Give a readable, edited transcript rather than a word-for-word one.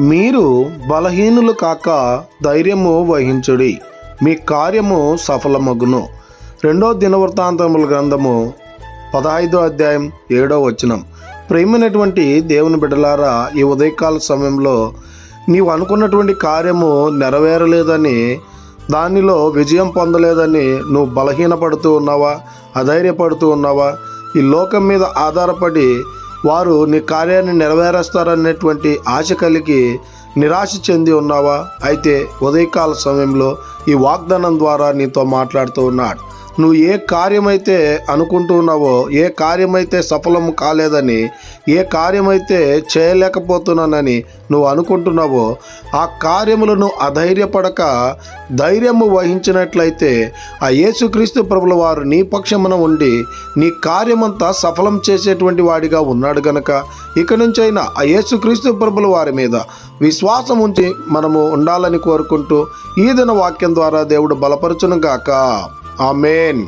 మీరు బలహీనులు కాక ధైర్యము వహించుడి, మీ కార్యము సఫలమగును. 2 దినవృత్తాంతముల గ్రంథము 15వ అధ్యాయం 7వ వచనం. ప్రియమైనటువంటి దేవుని బిడ్డలారా, ఈ ఉదయకాల సమయంలో నీవు అనుకున్నటువంటి కార్యము నెరవేరలేదని, దానిలో విజయం పొందలేదని నువ్వు బలహీనపడుతూ ఉన్నావా, అధైర్యపడుతూ ఉన్నావా? ఈ లోకం మీద ఆధారపడి వారు నీ కార్యాన్ని నెరవేరుస్తారనేటువంటి ఆశ కలిగి నిరాశ చెంది ఉన్నావా? అయితే ఉదయకాల సమయంలో ఈ వాగ్దానం ద్వారా నీతో మాట్లాడుతూ ఉన్నాడు. నువ్వు ఏ కార్యమైతే అనుకుంటూ ఉన్నావో, ఏ కార్యమైతే సఫలము కాలేదని, ఏ కార్యమైతే చేయలేకపోతున్నానని నువ్వు అనుకుంటున్నావో, ఆ కార్యములను అధైర్యపడక ధైర్యము వహించినట్లయితే ఆ యేసుక్రీస్తు ప్రభుల వారు నీ పక్షమున ఉండి నీ కార్యమంతా సఫలం చేసేటువంటి వాడిగా ఉన్నాడు గనక ఇక నుంచైనా ఆ యేసుక్రీస్తు ప్రభుల వారి మీద విశ్వాసం ఉంచి మనము ఉండాలని కోరుకుంటూ ఈ దిన వాక్యం ద్వారా దేవుడు బలపరచును గాక. ఆమేన్.